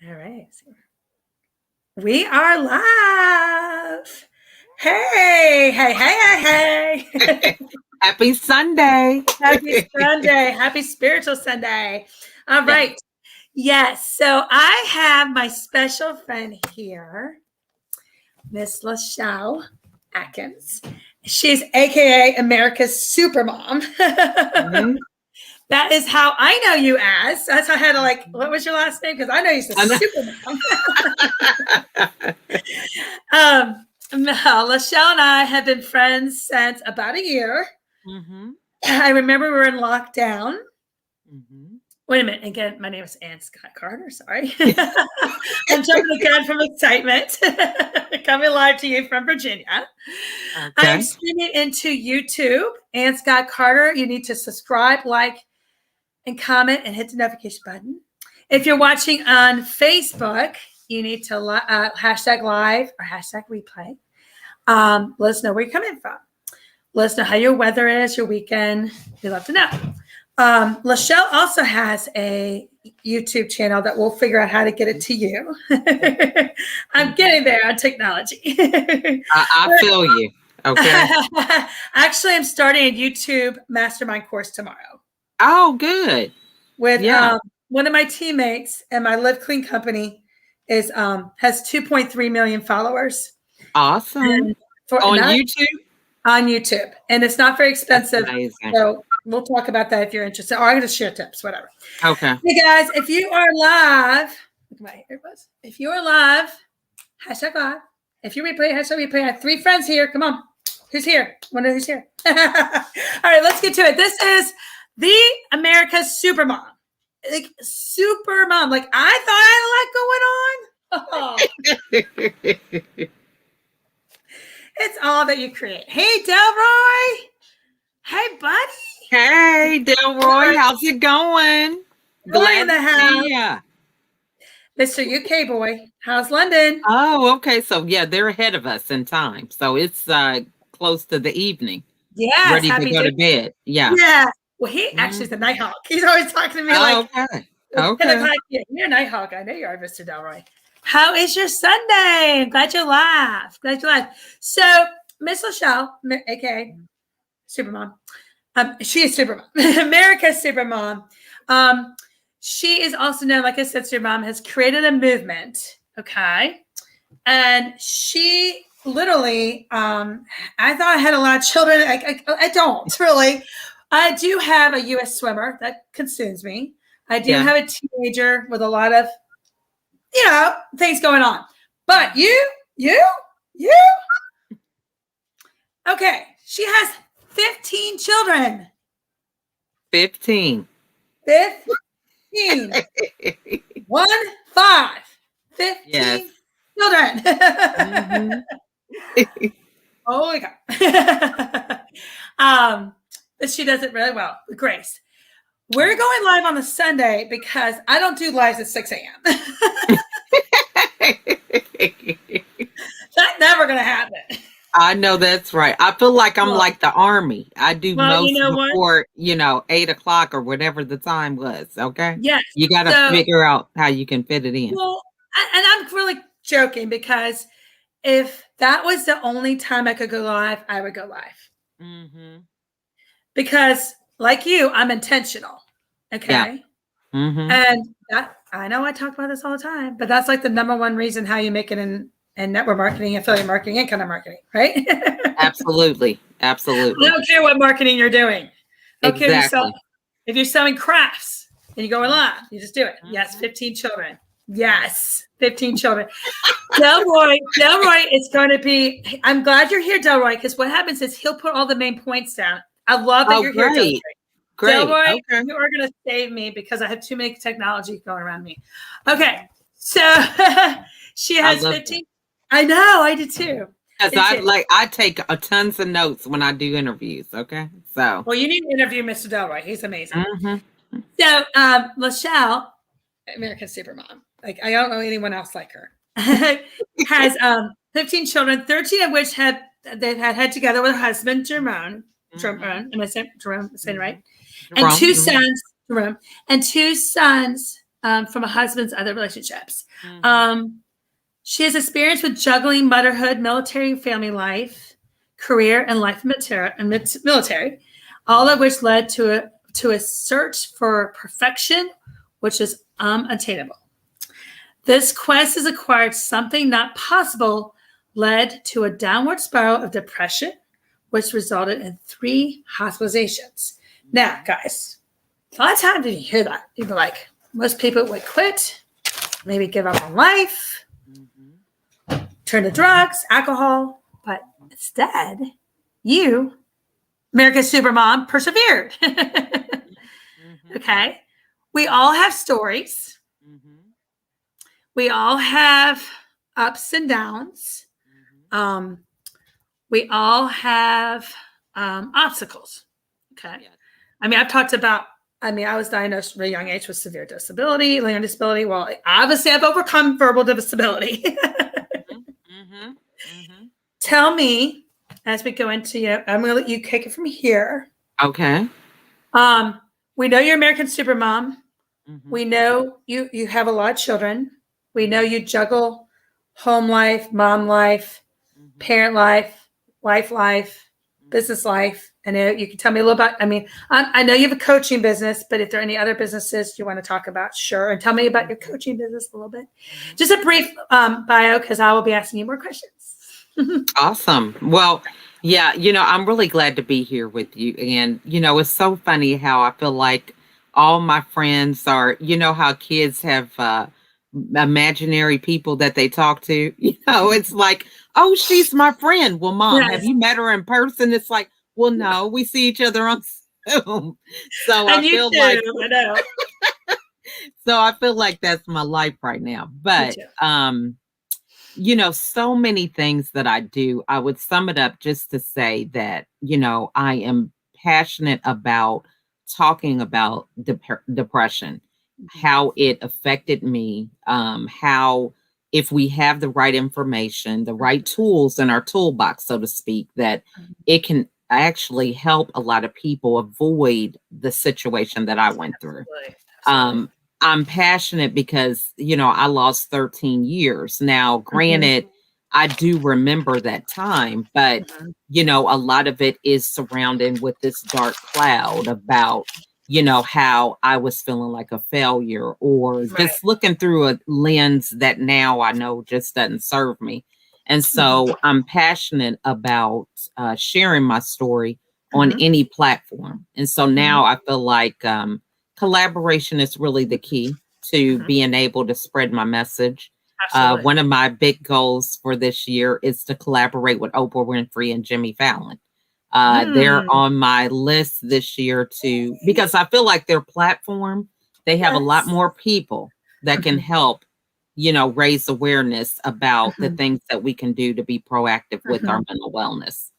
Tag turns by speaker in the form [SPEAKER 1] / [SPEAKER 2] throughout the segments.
[SPEAKER 1] All right. We are live. Hey, hey, hey, hey, hey.
[SPEAKER 2] Happy Sunday.
[SPEAKER 1] Happy Sunday. Happy Spiritual Sunday. All right. Yes. So I have my special friend here, Miss LaChelle Adkins. She's AKA America's Supermom.
[SPEAKER 2] Mhm.
[SPEAKER 1] That is how I know you as. That's how I had to what was your last name? Because I know you as Supermom. LaChelle and I have been friends since about a year.
[SPEAKER 2] Mm-hmm.
[SPEAKER 1] I remember we were in lockdown.
[SPEAKER 2] Mm-hmm.
[SPEAKER 1] Wait a minute. Again, my name is Ann Scott Carter. Sorry. I'm jumping again from excitement. Coming live to you from Virginia.
[SPEAKER 2] Okay.
[SPEAKER 1] I'm streaming into YouTube. Ann Scott Carter. You need to subscribe, like, and comment and hit the notification button. If you're watching on Facebook, you need to hashtag live or hashtag replay. Let us know where you're coming from. Let us know how your weather is, your weekend. We'd love to know. LaChelle also has a YouTube channel that we'll figure out how to get it to you. I'm getting there on technology.
[SPEAKER 2] I feel you. Okay.
[SPEAKER 1] Actually, I'm starting a YouTube mastermind course tomorrow.
[SPEAKER 2] Oh, good.
[SPEAKER 1] With one of my teammates, and my Live Clean company has 2.3 million followers.
[SPEAKER 2] Awesome. On YouTube?
[SPEAKER 1] On YouTube. And it's not very expensive. So we'll talk about that if you're interested. Or I'm going to share tips, whatever.
[SPEAKER 2] Okay.
[SPEAKER 1] Hey guys, if you are live, look at my earbuds. If you are live, hashtag live. If you replay, hashtag replay. I have 3 friends here. Come on. Who's here? Wonder who's here. All right, let's get to it. This is the America's Supermom. Like Supermom. Like I thought I had a lot going on. It's all that you create. Hey, Delroy. Hey, buddy.
[SPEAKER 2] Hey, Delroy. How's it going?
[SPEAKER 1] Glad in the house. Yeah. Mr. UK boy. How's London?
[SPEAKER 2] Oh, okay. So yeah, they're ahead of us in time. So it's close to the evening.
[SPEAKER 1] Yeah.
[SPEAKER 2] Ready to go to bed. Yeah.
[SPEAKER 1] Yeah. Well, he actually is a Nighthawk. He's always talking to me like,
[SPEAKER 2] okay.
[SPEAKER 1] You're a Nighthawk. I know you are, Mr. Delroy. How is your Sunday? I'm glad you laughed. So, Miss LaChelle, aka Supermom, she is Supermom, America's Supermom. She is also known, like I said, Supermom has created a movement. Okay, and she literally, I thought I had a lot of children. I don't really. I do have a U.S. swimmer that consumes me. I do have a teenager with a lot of, things going on. But you. Okay. She has 15 children.
[SPEAKER 2] 15.
[SPEAKER 1] 15. 1, 5. 15 children. Holy cow. But she does it really well with grace. We're going live on a Sunday because I don't do lives at 6 a.m. That's never going to happen.
[SPEAKER 2] I know that's right. I feel like I'm like the army. I do most before, 8 o'clock or whatever the time was. Okay.
[SPEAKER 1] Yes.
[SPEAKER 2] You got to figure out how you can fit it in.
[SPEAKER 1] Well, and I'm really joking because if that was the only time I could go live, I would go live.
[SPEAKER 2] Mm-hmm.
[SPEAKER 1] Because like you, I'm intentional. Okay.
[SPEAKER 2] Yeah. Mm-hmm.
[SPEAKER 1] And I know I talk about this all the time, but that's like the number one reason how you make it in network marketing, affiliate marketing, and kind of marketing, right?
[SPEAKER 2] Absolutely. Absolutely.
[SPEAKER 1] I don't care what marketing you're doing.
[SPEAKER 2] Okay. Exactly.
[SPEAKER 1] If you're selling crafts and you go live, you just do it. Mm-hmm. Yes, 15 children. Yes, 15 children. Delroy is going to be, I'm glad you're here, Delroy, because what happens is he'll put all the main points down. I love that you're here, Delroy.
[SPEAKER 2] Great.
[SPEAKER 1] Delroy, you are going to save me because I have too many technology going around me. Okay, so she has 15. I know, I do too.
[SPEAKER 2] Because I take tons of notes when I do interviews. Okay, so
[SPEAKER 1] well, you need to interview Mr. Delroy. He's amazing.
[SPEAKER 2] Mm-hmm.
[SPEAKER 1] So, LaChelle, American Supermom, like I don't know anyone else like her, has 15 children, 13 of which they've had together with her husband Jerome. Am I saying Jerome? Saying right? And 2 sons, Jerome, and 2 sons from a husband's other relationships. She has experience with juggling motherhood, military family life, career, and life in military, all of which led to a search for perfection, which is unattainable. This quest has acquired something not possible, led to a downward spiral of depression, which resulted in 3 hospitalizations. Now, guys, a lot of times when you hear that, you'd be like, most people would quit, maybe give up on life, turn to drugs, alcohol, but instead, you, America's Supermom, persevered. Okay? We all have stories. We all have ups and downs. We all have obstacles. Okay. Yeah. I mean, I've talked about, I was diagnosed at a young age with severe disability, learning disability. Well, obviously I've overcome verbal disability. Tell me, as we go into you, I'm going to let you take it from here.
[SPEAKER 2] Okay.
[SPEAKER 1] We know you're American Supermom. We know you have a lot of children. We know you juggle home life, mom life, parent life, wife life, business life. I know you can tell me a little about, I know you have a coaching business, but if there are any other businesses you want to talk about, sure. And tell me about your coaching business a little bit. Just a brief bio, because I will be asking you more questions.
[SPEAKER 2] Awesome. Well, yeah, I'm really glad to be here with you. And, it's so funny how I feel like all my friends are, how kids have imaginary people that they talk to. It's like, oh, she's my friend. Well, Mom, have you met her in person? It's like, well, no, we see each other on Zoom. So I feel like, I know. So I feel like that's my life right now. But, so many things that I do, I would sum it up just to say that, I am passionate about talking about depression, how it affected me, how if we have the right information, the right tools in our toolbox, so to speak, that it can actually help a lot of people avoid the situation that I went through. Absolutely. I'm passionate because, I lost 13 years. Now, granted, I do remember that time, but, a lot of it is surrounded with this dark cloud about, how I was feeling like a failure or just looking through a lens that now I know just doesn't serve me. And so I'm passionate about sharing my story on any platform. And so now I feel like collaboration is really the key to being able to spread my message. One of my big goals for this year is to collaborate with Oprah Winfrey and Jimmy Fallon. They're on my list this year because I feel like their platform, they have a lot more people that can help, raise awareness about the things that we can do to be proactive with our mental wellness.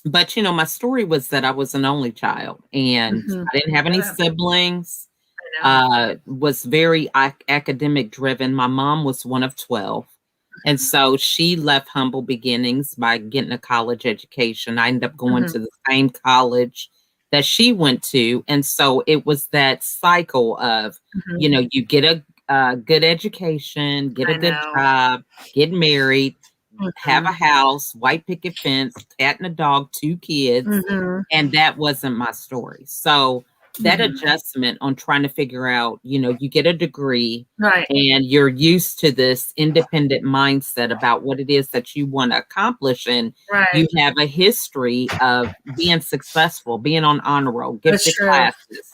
[SPEAKER 2] But, my story was that I was an only child and I didn't have any siblings, was very academic driven. My mom was one of 12. And so she left humble beginnings by getting a college education. I ended up going to the same college that she went to. And so it was that cycle of, you get a good education, get a good job, get married, have a house, white picket fence, cat and a dog, 2 kids. And that wasn't my story. So that adjustment on trying to figure out, you get a degree and you're used to this independent mindset about what it is that you want to accomplish. And you have a history of being successful, being on honor roll, gifted classes.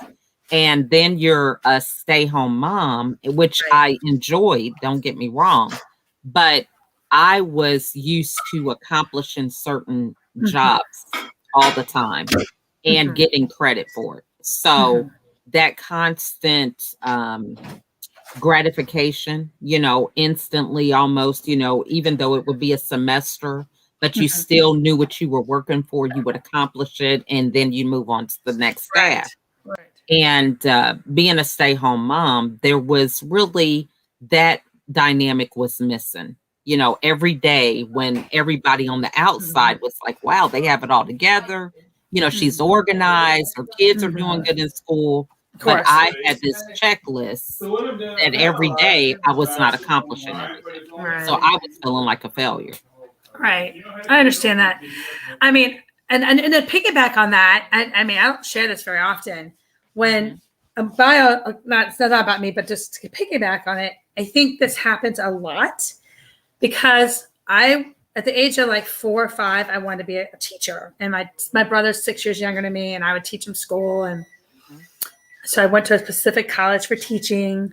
[SPEAKER 2] And then you're a stay-home mom, which I enjoyed, don't get me wrong. But I was used to accomplishing certain jobs all the time and getting credit for it. So that constant gratification, instantly almost, even though it would be a semester, but you still knew what you were working for, you would accomplish it, and then you move on to the next task. And being a stay-home mom, there was really that dynamic was missing. Every day when everybody on the outside was like, wow, they have it all together. She's organized, her kids are doing good in school.
[SPEAKER 1] Of
[SPEAKER 2] but
[SPEAKER 1] course.
[SPEAKER 2] I had this checklist that every day I was not accomplishing everything. So I was feeling like a failure.
[SPEAKER 1] Right. I understand that. I mean, and to piggyback on that, I mean, I don't share this very often. When it's not about me, but just to piggyback on it, I think this happens a lot because at the age of like 4 or 5, I wanted to be a teacher, and my brother's 6 years younger than me, and I would teach him school, and so I went to a specific college for teaching.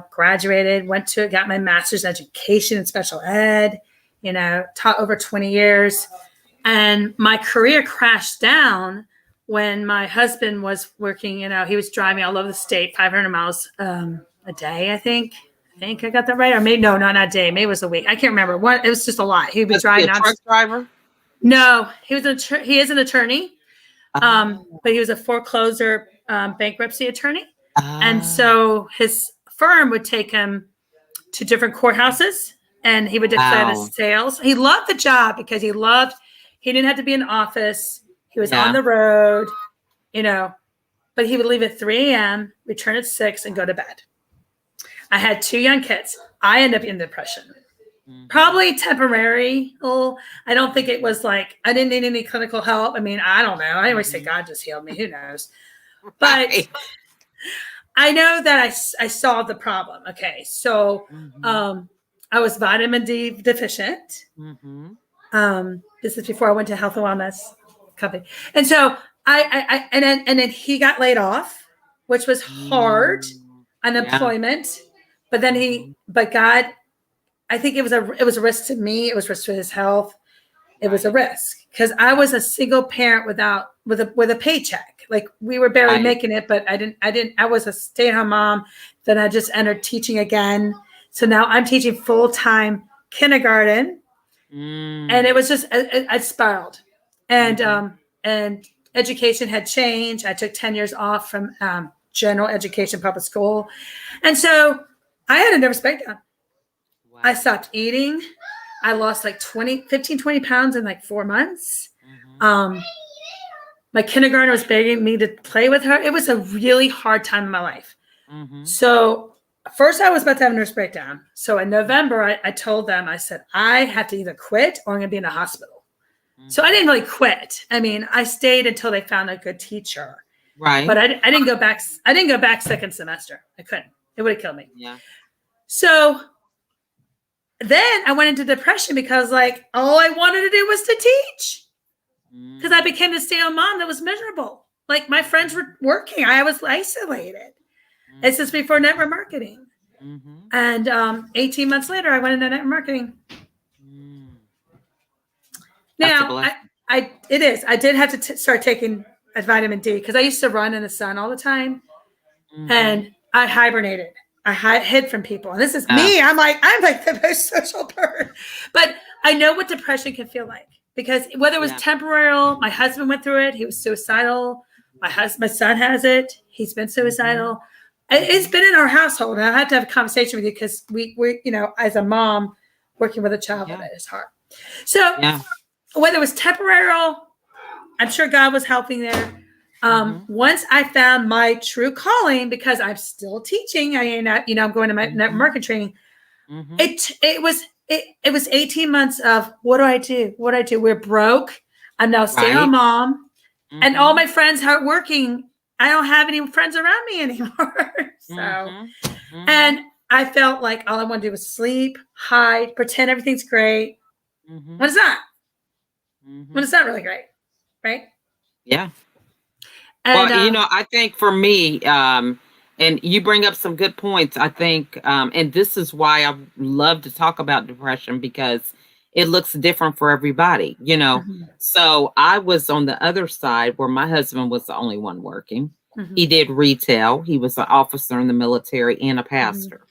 [SPEAKER 1] Graduated, got my master's in education and special ed. Taught over 20 years, and my career crashed down when my husband was working. He was driving all over the state, 500 miles a day, I think I got that right. Or maybe, no, not a day. Maybe it was a week. I can't remember. It was just a lot. He was driving.
[SPEAKER 2] A truck driver?
[SPEAKER 1] No, he is an attorney. But he was a foreclosure bankruptcy attorney. And so his firm would take him to different courthouses, and he would declare the sales. He loved the job because he didn't have to be in the office. He was on the road, but he would leave at 3 a.m., return at 6, and go to bed. I had 2 young kids. I ended up in depression. Probably temporary. I don't think it was like, I didn't need any clinical help. I mean, I don't know. I always say God just healed me. Who knows? But I know that I solved the problem. Okay. So I was vitamin D deficient. This is before I went to Health and Wellness Company. And so and then he got laid off, which was hard, unemployment. But then God, I think it was a risk to me. It was a risk to his health. It was a risk because I was a single parent with a paycheck. Like we were barely making it, but I was a stay-at-home mom. Then I just entered teaching again. So now I'm teaching full-time kindergarten, and it was just, I spiraled, and education had changed. I took 10 years off from general education, public school. And so I had a nervous breakdown. Wow. I stopped eating. I lost like 15, 20 pounds in like 4 months. My kindergartner was begging me to play with her. It was a really hard time in my life. So first I was about to have a nervous breakdown. So in November, I told them, I said, I have to either quit or I'm going to be in the hospital. So I didn't really quit. I mean, I stayed until they found a good teacher. Right. But I didn't go back. I didn't go back second semester. I couldn't. It would have killed me. Yeah. So then I went into depression because like all I wanted to do was to teach. Because I became a stay-at-home mom that was miserable. Like my friends were working. I was isolated. This is before network marketing. And 18 months later, I went into network marketing. Now, I did have to start taking vitamin D because I used to run in the sun all the time. And I hibernated. I hid from people. And this is me. I'm like the most social person. But I know what depression can feel like. Because whether it was temporal, my husband went through it. He was suicidal. My son has it. He's been suicidal. It's been in our household. And I had to have a conversation with you because we as a mom working with a child, that is hard. So whether it was temporal, I'm sure God was helping there. Once I found my true calling, because I'm still teaching, I'm going to my network marketing training. It was 18 months of what do I do? What do I do? We're broke. I'm now a stay-at-home mom. And all my friends are working. I don't have any friends around me anymore. And I felt like all I wanted to do was sleep, hide, pretend everything's great. When it's not. When it's not really great. Right?
[SPEAKER 2] Yeah. And, well, I think for me, and you bring up some good points, I think, and this is why I love to talk about depression because it looks different for everybody, So I was on the other side where my husband was the only one working. He did retail. He was an officer in the military and a pastor.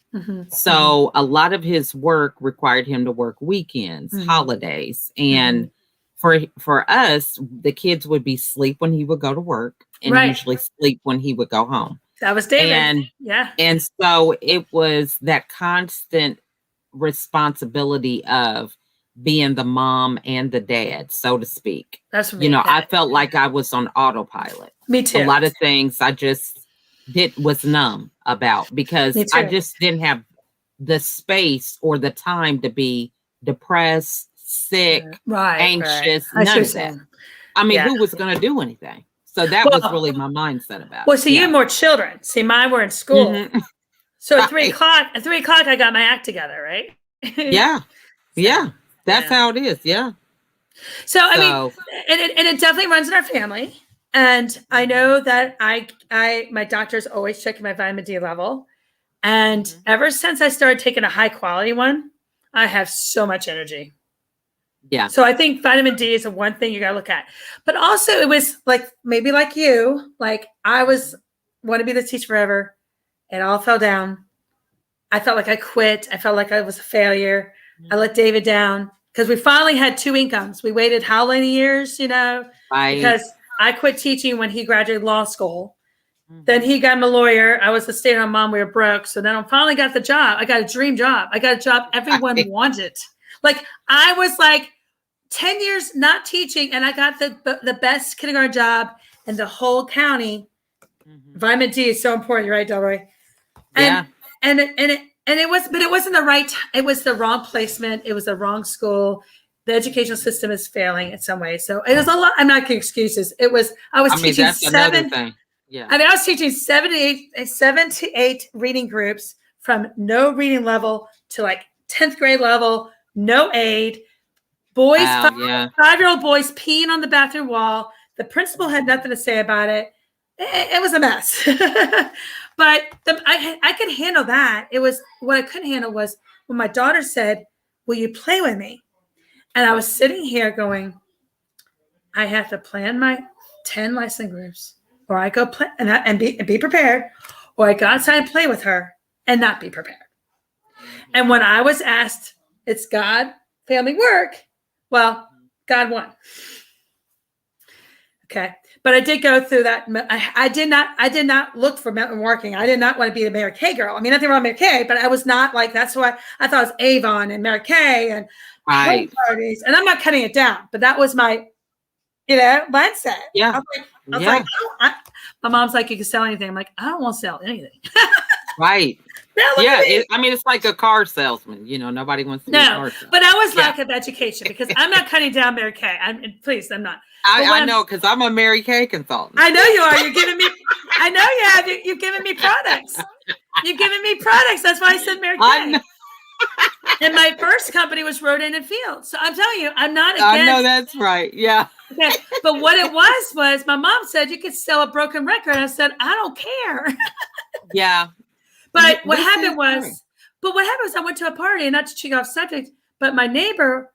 [SPEAKER 2] So a lot of his work required him to work weekends, holidays. And for us, the kids would be asleep when he would go to work and usually sleep when he would go home.
[SPEAKER 1] That was David.
[SPEAKER 2] And so it was that constant responsibility of being the mom and the dad, so to speak.
[SPEAKER 1] That's me.
[SPEAKER 2] I felt like I was on autopilot.
[SPEAKER 1] Me too.
[SPEAKER 2] A lot of things I just was numb about, because
[SPEAKER 1] Me
[SPEAKER 2] I
[SPEAKER 1] too.
[SPEAKER 2] just didn't have the space or the time to be depressed, sick,
[SPEAKER 1] Right.
[SPEAKER 2] anxious,
[SPEAKER 1] I see what
[SPEAKER 2] none
[SPEAKER 1] you're
[SPEAKER 2] of that.
[SPEAKER 1] saying.
[SPEAKER 2] I mean,
[SPEAKER 1] Yeah.
[SPEAKER 2] who was going to do anything? So that was
[SPEAKER 1] Well,
[SPEAKER 2] really my mindset about
[SPEAKER 1] well,
[SPEAKER 2] it.
[SPEAKER 1] see, you
[SPEAKER 2] Yeah.
[SPEAKER 1] had more children. See, mine were in school.
[SPEAKER 2] Mhm.
[SPEAKER 1] So at
[SPEAKER 2] Right.
[SPEAKER 1] 3:00, I got my act together, right?
[SPEAKER 2] Yeah. Yeah.
[SPEAKER 1] So,
[SPEAKER 2] That's
[SPEAKER 1] yeah.
[SPEAKER 2] how it is. Yeah.
[SPEAKER 1] So I mean,
[SPEAKER 2] So,
[SPEAKER 1] and it definitely runs in our family. And I know that my doctor's always checking my vitamin D level. And
[SPEAKER 2] mhm.
[SPEAKER 1] ever since I started taking a high quality one, I have so much energy.
[SPEAKER 2] Yeah.
[SPEAKER 1] So I think vitamin D is the one thing you got to look at. But also, it was like maybe like you, like I was want to be the teacher forever. It all fell down. I felt like I quit. I felt like I was a failure. I let David down because we finally had two incomes. We waited how many years,
[SPEAKER 2] Right.
[SPEAKER 1] because I quit teaching when he graduated law school. Then
[SPEAKER 2] Mhm.
[SPEAKER 1] he got him a lawyer. I was a stay-at-home mom. We were broke. So then I finally got the job. I got a dream job. I got a job everyone
[SPEAKER 2] Right.
[SPEAKER 1] wanted. Like I was like 10 years not teaching, and I got the best kindergarten job in the whole county.
[SPEAKER 2] Mhm.
[SPEAKER 1] Vitamin D is so important. You're right, Delroy.
[SPEAKER 2] Yeah.
[SPEAKER 1] And it was, but it wasn't the right. It was the wrong placement. It was the wrong school. The educational system is failing in some ways. So it was a lot. I'm not giving excuses. It was. I was
[SPEAKER 2] I mean,
[SPEAKER 1] teaching
[SPEAKER 2] that's another
[SPEAKER 1] seven.
[SPEAKER 2] thing. Yeah.
[SPEAKER 1] I mean, I was teaching 7 to 8 reading groups from no reading level to like 10th grade level, no aid. Boys,
[SPEAKER 2] Wow. Yeah.
[SPEAKER 1] 5-year-old boys peeing on the bathroom wall. The principal had nothing to say about it. It was a mess. But I could handle that. It was what I couldn't handle was when my daughter said, "Will you play with me?" And I was sitting here going, I have to plan my 10 lesson groups, or I go play and be prepared, or I go outside and play with her and not be prepared. And when I was asked, it's God, family, work, well, God won. Okay. But I did go through that. I did not look for working. I did not want to be a Mary Kay girl. I mean, nothing wrong with Mary Kay, but I was not like, that's why I thought it was Avon and Mary Kay and home
[SPEAKER 2] Right.
[SPEAKER 1] parties. And I'm not cutting it down, but that was my, mindset.
[SPEAKER 2] Yeah.
[SPEAKER 1] I was
[SPEAKER 2] Yeah.
[SPEAKER 1] like, my mom's like, you can sell anything. I'm like, I don't want to sell anything.
[SPEAKER 2] Right.
[SPEAKER 1] Now look
[SPEAKER 2] Yeah.
[SPEAKER 1] at me.
[SPEAKER 2] I mean, it's like a car salesman. Nobody wants to be a
[SPEAKER 1] No,
[SPEAKER 2] car salesman.
[SPEAKER 1] but that was
[SPEAKER 2] Yeah.
[SPEAKER 1] lack of education because I'm not cutting down Mary Kay. Please, I'm not.
[SPEAKER 2] I know, because I'm a Mary Kay consultant.
[SPEAKER 1] I know you are. You're giving me. I know you have. You've given me products. You've given me products. That's why I said Mary
[SPEAKER 2] I
[SPEAKER 1] Kay.
[SPEAKER 2] know.
[SPEAKER 1] And my first company was Rodin and Fields. So I'm telling you, I'm not against.
[SPEAKER 2] I know that's right. Yeah.
[SPEAKER 1] Okay. But what it was my mom said you could sell a broken record. I said I don't care.
[SPEAKER 2] Yeah.
[SPEAKER 1] But what
[SPEAKER 2] This
[SPEAKER 1] happened
[SPEAKER 2] is
[SPEAKER 1] was,
[SPEAKER 2] right.
[SPEAKER 1] I went to a party, and not to cheat off subject, but my neighbor,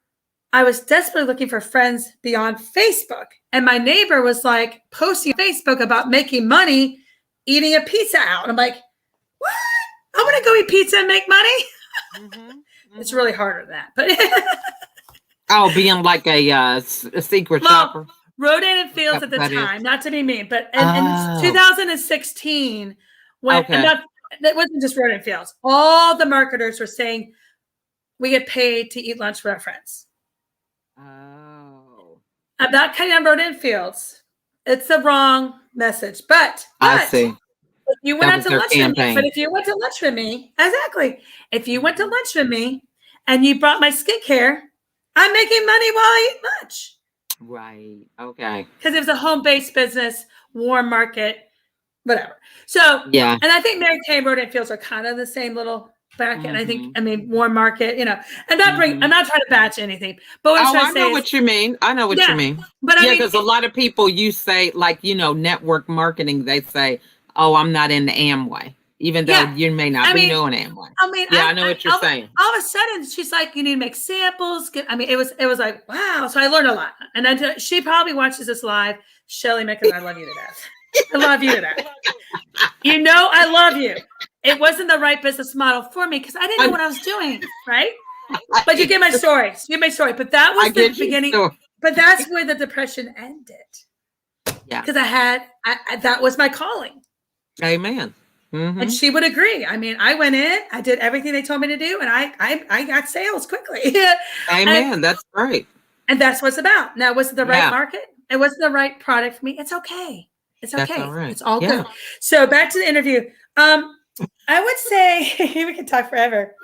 [SPEAKER 1] I was desperately looking for friends beyond Facebook. And my neighbor was like posting on Facebook about making money eating a pizza out. I'm like, what? I want to go eat pizza and make money. It's really harder than that. But
[SPEAKER 2] being like a secret shopper.
[SPEAKER 1] Rodin and Fields at the
[SPEAKER 2] That is.
[SPEAKER 1] time, not to be mean, but in 2016, when
[SPEAKER 2] Okay.
[SPEAKER 1] that wasn't just Rodin and Fields, all the marketers were saying we get paid to eat lunch with our friends.
[SPEAKER 2] Oh.
[SPEAKER 1] I'm not cutting on Rodin and Fields. It's the wrong message. But
[SPEAKER 2] I see.
[SPEAKER 1] if you went
[SPEAKER 2] That
[SPEAKER 1] out
[SPEAKER 2] was
[SPEAKER 1] to
[SPEAKER 2] their
[SPEAKER 1] lunch with me,
[SPEAKER 2] campaign.
[SPEAKER 1] but if you went to lunch with me, exactly. If you went to lunch with me and you brought my skincare, I'm making money while I eat lunch.
[SPEAKER 2] Right. Okay.
[SPEAKER 1] Because it was a home-based business, warm market, whatever. So
[SPEAKER 2] Yeah.
[SPEAKER 1] and I think Mary Kay and Rodin Fields are kind of the same little bracket. And I think,
[SPEAKER 2] Mhm.
[SPEAKER 1] warm market, I'm not trying to batch anything. But what I'm trying to
[SPEAKER 2] I
[SPEAKER 1] say
[SPEAKER 2] know
[SPEAKER 1] is,
[SPEAKER 2] what you mean. I know what you mean.
[SPEAKER 1] but I
[SPEAKER 2] Yeah,
[SPEAKER 1] mean,
[SPEAKER 2] because a lot of people, you say, like, network marketing, they say, oh, I'm not in the Amway, even though you may not be doing Amway. Yeah, I know what you're saying.
[SPEAKER 1] All of a sudden, she's like, you need to make samples. It was like, wow. So I learned a lot. And then she probably watches this live. Shelly Mickens, I love you to death. I love you to death. I love you. It wasn't the right business model for me because I didn't know what I was doing, right? But you get my story. But that was the beginning. But that's where the depression ended.
[SPEAKER 2] Yeah.
[SPEAKER 1] Because that was my calling.
[SPEAKER 2] Amen. Mm-hmm.
[SPEAKER 1] And she would agree. I mean, I went in, I did everything they told me to do, and I got sales quickly.
[SPEAKER 2] Amen. That's great.
[SPEAKER 1] And that's what it's about. Now, was it the right market? It wasn't the right product for me. It's okay. It's okay.
[SPEAKER 2] That's all right.
[SPEAKER 1] It's all good. So back to the interview. I would say we could talk forever.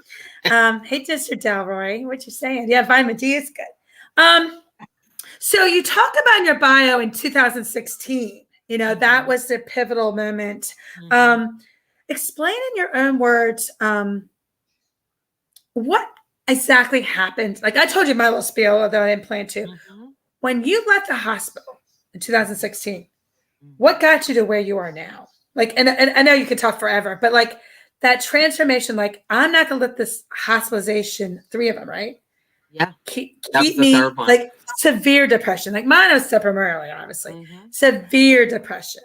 [SPEAKER 1] Hey, Mr. Delroy, what you saying? Yeah, vitamin D is good. So you talked about in your bio in 2016. That was the pivotal moment. Explain in your own words what exactly happened. Like I told you my little spiel, although I didn't plan to. When you left the hospital in 2016, what got you to where you are now? Like, and I know you could talk forever, but like that transformation, like I'm not gonna let this hospitalization, 3 of them, right?
[SPEAKER 2] Yeah.
[SPEAKER 1] Keep me like severe depression. Like mine was temporarily, obviously. Severe depression.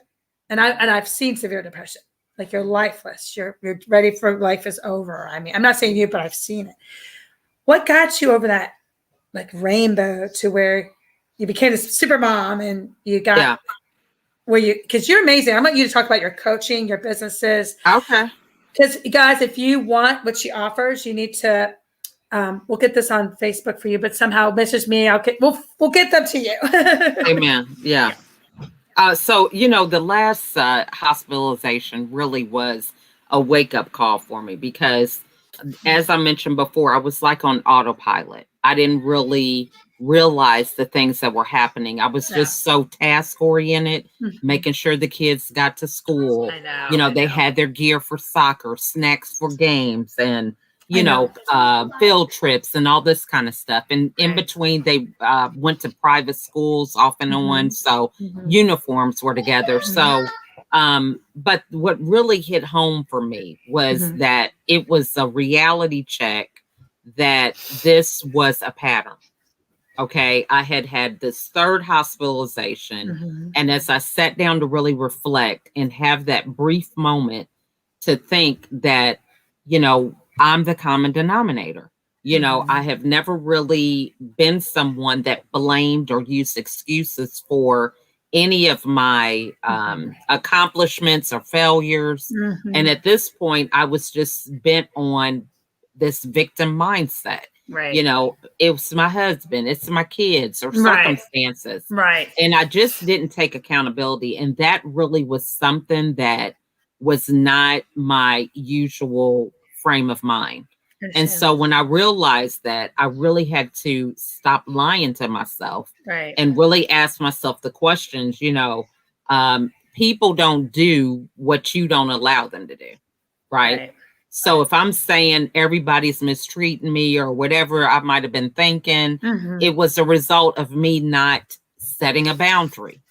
[SPEAKER 1] And I've seen severe depression. Like you're lifeless. You're ready for life is over. I mean, I'm not saying you, but I've seen it. What got you over that like rainbow to where you became a super mom and you got where because you're amazing. I want you to talk about your coaching, your businesses.
[SPEAKER 2] Okay.
[SPEAKER 1] Because guys, if you want what she offers, you need to we'll get this on Facebook for you, but somehow message me. We'll get them to you.
[SPEAKER 2] Amen. Yeah. So, the last hospitalization really was a wake-up call for me because, as I mentioned before, I was like on autopilot. I didn't really realize the things that were happening. I was just so task-oriented, making sure the kids got to school. I know. They had their gear for soccer, snacks for games, and field trips and all this kind of stuff. And in between, they went to private schools off and on. So uniforms were together. So, but what really hit home for me was that it was a reality check that this was a pattern. Okay. I had this 3rd hospitalization. And as I sat down to really reflect and have that brief moment to think that, I'm the common denominator. I have never really been someone that blamed or used excuses for any of my accomplishments or failures. And at this point, I was just bent on this victim mindset. Right. It was my husband, it's my kids or circumstances. Right. And I just didn't take accountability. And that really was something that was not my usual frame of mind. And so when I realized that, I really had to stop lying to myself and really ask myself the questions, people don't do what you don't allow them to do. Right. So if I'm saying everybody's mistreating me or whatever I might have been thinking, it was a result of me not setting a boundary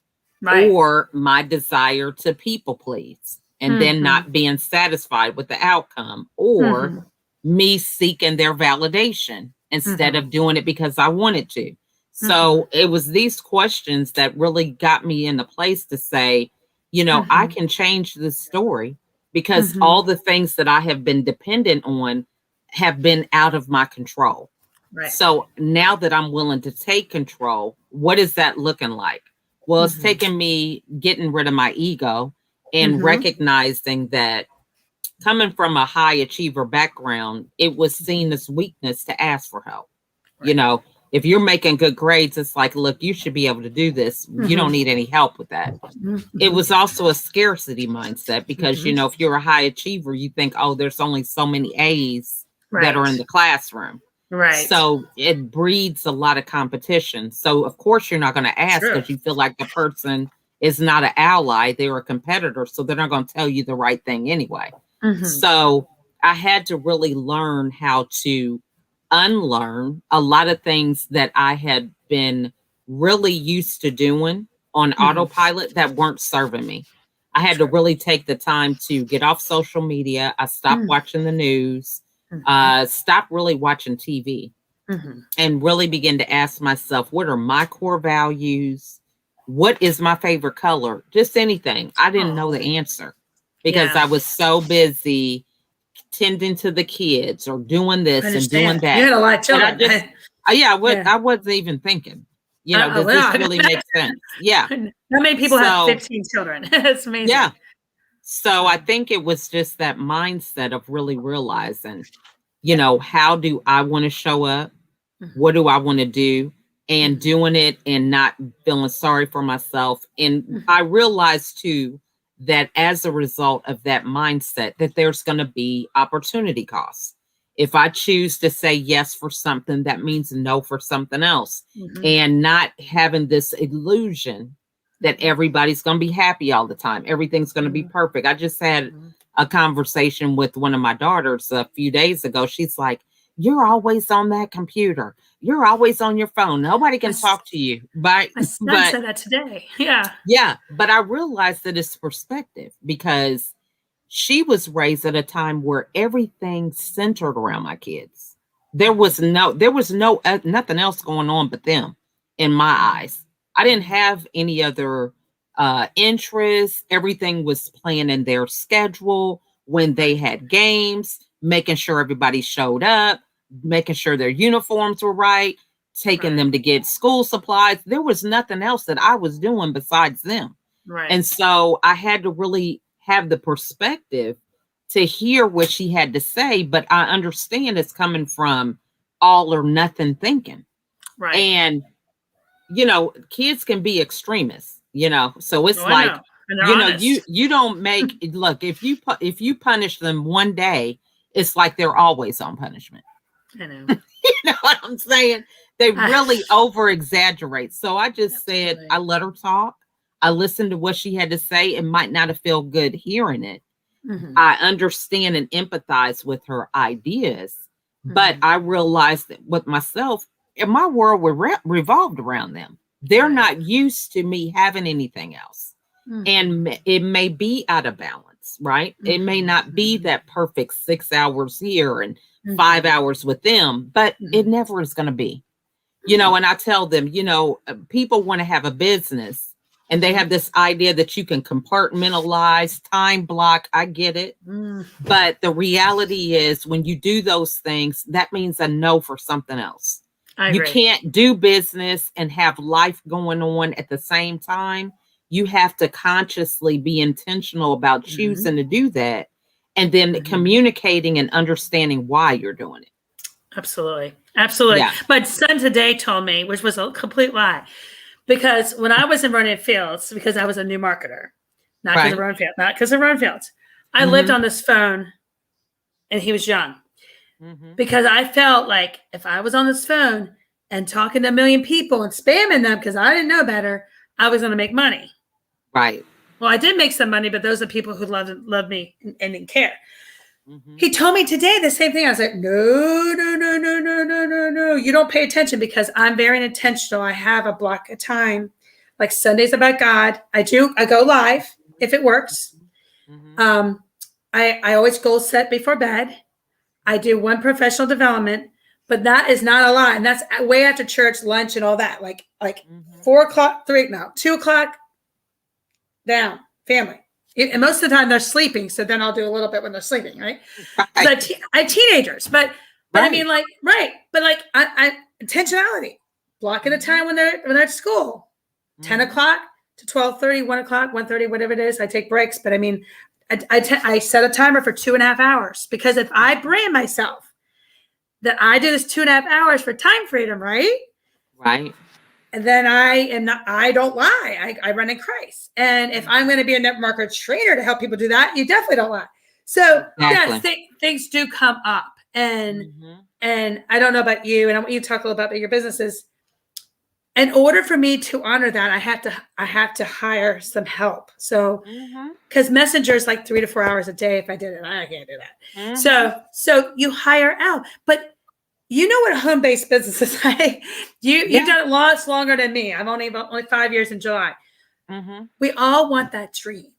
[SPEAKER 2] or my desire to people please. And then not being satisfied with the outcome or me seeking their validation instead of doing it because I wanted to. So it was these questions that really got me in a place to say, I can change this story because all the things that I have been dependent on have been out of my control. Right. So now that I'm willing to take control, what is that looking like? Well, it's taking me getting rid of my ego and recognizing that coming from a high achiever background, it was seen as weakness to ask for help. Right. If you're making good grades, it's like, look, you should be able to do this. You don't need any help with that. It was also a scarcity mindset because, if you're a high achiever, you think, oh, there's only so many A's that are in the classroom. Right. So it breeds a lot of competition. So, of course, you're not going to ask because you feel like the person is not an ally. They're a competitor. So they're not going to tell you the right thing anyway. So I had to really learn how to unlearn a lot of things that I had been really used to doing on autopilot that weren't serving me. I had to really take the time to get off social media. I stopped watching the news, stopped really watching TV, and really begin to ask myself, what are my core values? What is my favorite color? Just anything. I didn't know the answer because I was so busy tending to the kids or doing this and doing that.
[SPEAKER 1] You had a lot of children.
[SPEAKER 2] I wasn't even thinking, does this really make sense? Yeah.
[SPEAKER 1] Not many people have 15 children. It's amazing.
[SPEAKER 2] Yeah. So I think it was just that mindset of really realizing, how do I want to show up? What do I want to do? and doing it and not feeling sorry for myself. And I realized too that as a result of that mindset, that there's going to be opportunity costs. If I choose to say yes for something, that means no for something else. And not having this illusion that everybody's going to be happy all the time. Everything's going to be perfect. I just had a conversation with one of my daughters a few days ago. She's like, you're always on that computer. You're always on your phone. Nobody can talk to you. But
[SPEAKER 1] my son said that today. Yeah.
[SPEAKER 2] Yeah. But I realized that it's perspective, because she was raised at a time where everything centered around my kids. There was nothing else going on but them in my eyes. I didn't have any other interests. Everything was playing in their schedule. When they had games, making sure everybody showed up, making sure their uniforms were right, taking them to get school supplies. There was nothing else that I was doing besides them.
[SPEAKER 1] Right.
[SPEAKER 2] And so I had to really have the perspective to hear what she had to say, but I understand it's coming from all or nothing thinking.
[SPEAKER 1] Right.
[SPEAKER 2] And, you know, kids can be extremists, you know, so it's like, you know, you don't make, look, if you punish them one day, it's like they're always on punishment.
[SPEAKER 1] I know.
[SPEAKER 2] You know what I'm saying? They really over exaggerate. So I just said, I let her talk. I listened to what she had to say. It might not have felt good hearing it. I understand and empathize with her ideas, but I realized that with myself, my world revolved around them. They're not used to me having anything else. And it may be out of balance, right? It may not be that perfect 6 hours here and 5 hours with them, but it never is going to be, you know. And I tell them, you know, people want to have a business and they have this idea that you can compartmentalize, time block. I get it. But the reality is, when you do those things, that means a no for something else. You can't do business and have life going on at the same time. You have to consciously be intentional about choosing to do that, and then communicating and understanding why you're doing it.
[SPEAKER 1] Absolutely. Absolutely. Yeah. My son today told me, which was a complete lie, because when I was in running fields, because I was a new marketer, not because of run fields, not because of run fields, I lived on this phone, and he was young, because I felt like if I was on this phone and talking to a million people and spamming them because I didn't know better, I was going to make money.
[SPEAKER 2] Right.
[SPEAKER 1] Well, I did make some money, but those are people who loved me and didn't care. He told me today the same thing. I was like, no. You don't pay attention, because I'm very intentional. I have a block of time. Like Sunday's about God. I go live if it works. I always goal set before bed. I do one professional development, but that is not a lot. And that's way after church, lunch, and all that. Like 4 o'clock, 2 o'clock, down, family. And most of the time they're sleeping. So then I'll do a little bit when they're sleeping, right? I have teenagers, but I mean, like, but like I intentionality, blocking the time when they're at school, 10 o'clock to 12:30, 1 o'clock, 1:30, whatever it is. I take breaks, but I mean, I set a timer for 2.5 hours, because if I brand myself that I do this 2.5 hours for time freedom, right?
[SPEAKER 2] Right.
[SPEAKER 1] And then I don't lie. I run in Christ. And if I'm going to be a network marketer trainer to help people do that, you definitely don't lie. So yes, things do come up. And I don't know about you, and I want you to talk a little about your businesses. In order for me to honor that, I have to hire some help. So, because Messenger is like 3 to 4 hours a day. If I did it, I can't do that. So you hire out, but you know what a home-based business is like. You've done it lots longer than me. I'm only 5 years in July. We all want that dream.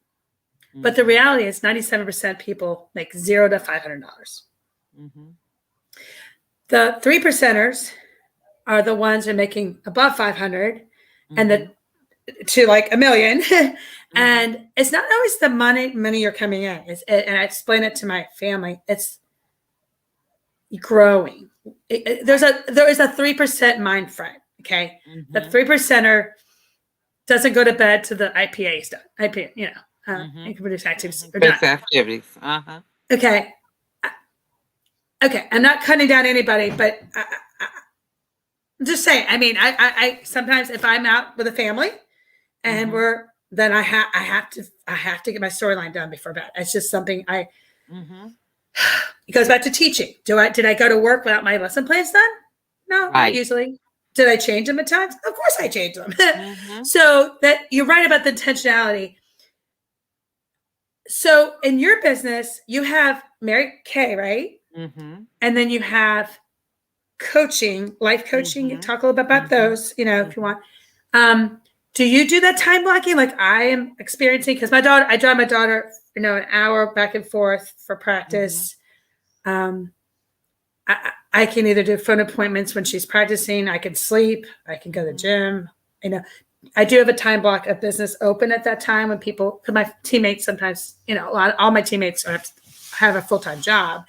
[SPEAKER 1] But the reality is 97% people make $0 to $500. The 3%ers are the ones who are making above 500 and to like $1 million. And it's not always the money you're coming in. And I explain it to my family. It's growing. There is a 3% mind frame. Okay. The 3%er doesn't go to bed to the IPA stuff. IPA, you know, and can produce activities. Okay. Okay. I'm not cutting down anybody, but I'm just saying. I mean, I sometimes if I'm out with a family and then I have to get my storyline done before bed. It's just something it goes back to teaching. Did I go to work without my lesson plans done? No, not usually. Did I change them at times? Of course I changed them. So that you're right about the intentionality. So in your business, you have Mary Kay, right? And then you have coaching, life coaching. You talk a little bit about those, if you want. Do you do that time blocking like I am experiencing? Because I drive my daughter, an hour back and forth for practice. I can either do phone appointments when she's practicing. I can sleep. I can go to the gym. I do have a time block of business open at that time when because my teammates sometimes, all my teammates have a full-time job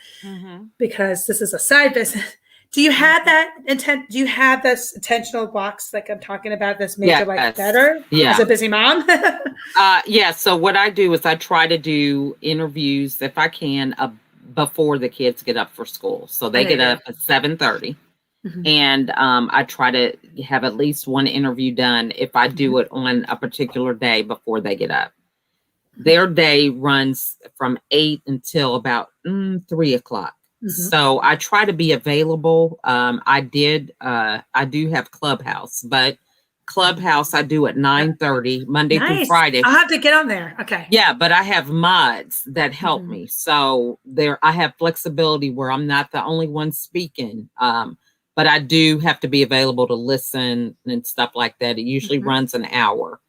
[SPEAKER 1] because this is a side business. Do you have that intent? Do you have this intentional blocks like I'm talking about, this make your life better as a busy mom?
[SPEAKER 2] So what I do is I try to do interviews if I can before the kids get up for school. So they get up at 7:30. And I try to have at least one interview done if I do it on a particular day before they get up. Their day runs from 8 until about 3 o'clock. So I try to be available. I do have Clubhouse, but Clubhouse I do at 9:30 Monday through Friday.
[SPEAKER 1] I'll have to get on there. Okay.
[SPEAKER 2] Yeah, but I have mods that help me. So I have flexibility where I'm not the only one speaking. But I do have to be available to listen and stuff like that. It usually runs an hour.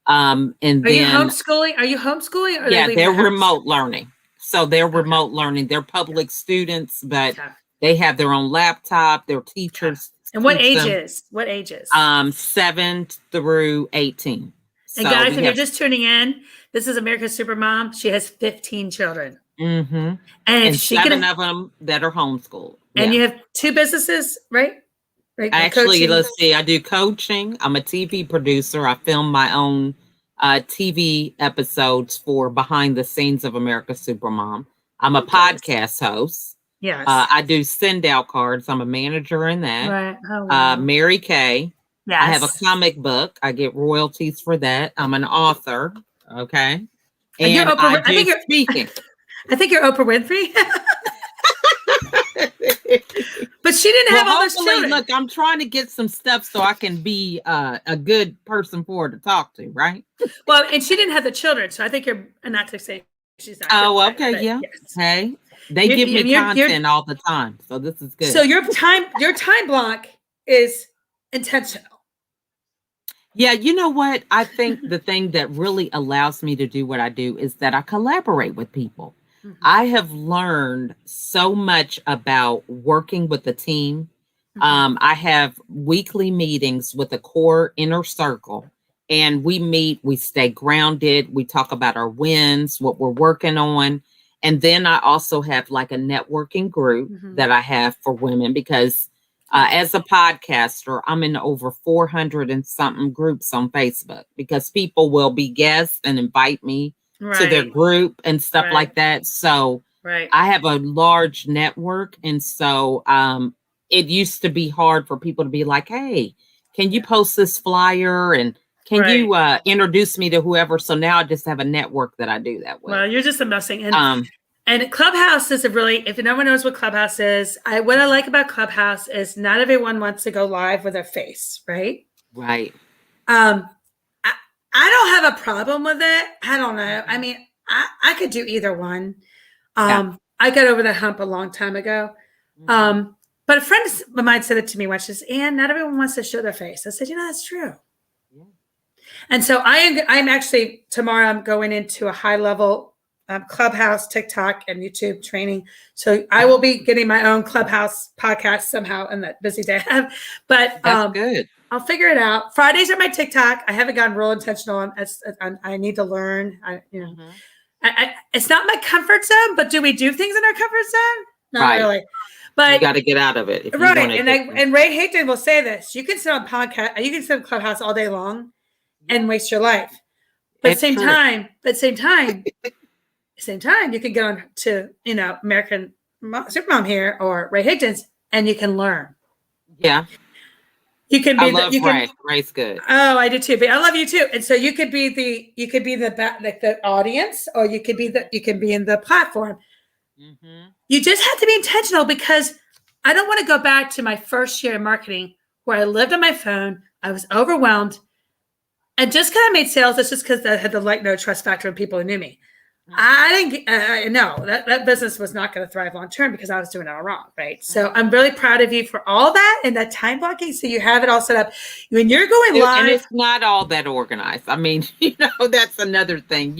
[SPEAKER 2] And
[SPEAKER 1] Are you homeschooling? Or
[SPEAKER 2] they're remote learning. So they're remote learning. They're public students, but they have their own laptop. Their teachers.
[SPEAKER 1] And what ages? What ages?
[SPEAKER 2] 7 through 18.
[SPEAKER 1] And guys, if you're just tuning in, this is America's Supermom. She has 15 children.
[SPEAKER 2] And
[SPEAKER 1] she
[SPEAKER 2] 7 of them that are homeschooled.
[SPEAKER 1] And you have 2 businesses, right?
[SPEAKER 2] Actually, let's see. I do coaching. I'm a TV producer. I film my own TV episodes for Behind the Scenes of America's Supermom. I'm a podcast host.
[SPEAKER 1] Yes.
[SPEAKER 2] I do send out cards. I'm a manager in that.
[SPEAKER 1] Right. Oh, wow.
[SPEAKER 2] Mary Kay.
[SPEAKER 1] Yes.
[SPEAKER 2] I have a comic book. I get royalties for that. I'm an author. Okay. And I do speaking.
[SPEAKER 1] I think you're Oprah Winfrey. But she didn't have all those children.
[SPEAKER 2] Look, I'm trying to get some stuff so I can be a good person for her to talk to, right?
[SPEAKER 1] Well, and she didn't have the children, so I think you're not to say she's not.
[SPEAKER 2] Oh, okay, but, yeah. Yes. Hey, they give me content all the time, so this is good.
[SPEAKER 1] So your time block is intentional.
[SPEAKER 2] Yeah, you know what? I think the thing that really allows me to do what I do is that I collaborate with people. I have learned so much about working with a team. I have weekly meetings with a core inner circle, and we meet, we stay grounded. We talk about our wins, what we're working on. And then I also have like a networking group that I have for women because as a podcaster, I'm in over 400 and something groups on Facebook because people will be guests and invite me to their group and stuff like that. So I have a large network. And so it used to be hard for people to be like, hey, can you post this flyer? And can you introduce me to whoever? So now I just have a network that I do that with.
[SPEAKER 1] Well, you're just amazing. And Clubhouse is if no one knows what Clubhouse is, what I like about Clubhouse is not everyone wants to go live with their face, right?
[SPEAKER 2] Right.
[SPEAKER 1] I don't have a problem with it. I don't know. I mean, I could do either one. I got over the hump a long time ago. But a friend of mine said it to me once. She says, Anne, not everyone wants to show their face. I said, that's true. Yeah. And so I'm actually, tomorrow I'm going into a high level Clubhouse, TikTok, and YouTube training. So I will be getting my own Clubhouse podcast somehow in that busy day. But
[SPEAKER 2] that's good.
[SPEAKER 1] I'll figure it out. Fridays are my TikTok. I haven't gotten real intentional on. I need to learn. It's not my comfort zone, but do we do things in our comfort zone? Not really. But
[SPEAKER 2] you got to get out of it.
[SPEAKER 1] Right. And Ray Higdon will say this: you can sit on podcast, you can sit on Clubhouse all day long, and waste your life. But at the same time, you can go on to American Supermom here or Ray Higdon's, and you can learn.
[SPEAKER 2] Yeah.
[SPEAKER 1] You can
[SPEAKER 2] I
[SPEAKER 1] be
[SPEAKER 2] love Ray. Ray's good.
[SPEAKER 1] Oh, I do too. But I love you too. And so you could be the audience, or you could be in the platform.
[SPEAKER 2] Mm-hmm.
[SPEAKER 1] You just have to be intentional, because I don't want to go back to my first year in marketing where I lived on my phone. I was overwhelmed. And just because I made sales, it's just because I had the like, no trust factor of people who knew me. I didn't know that business was not going to thrive long term because I was doing it all wrong, right? So I'm really proud of you for all that and that time blocking. So you have it all set up when you're going live.
[SPEAKER 2] And it's not all that organized. I mean, that's another thing.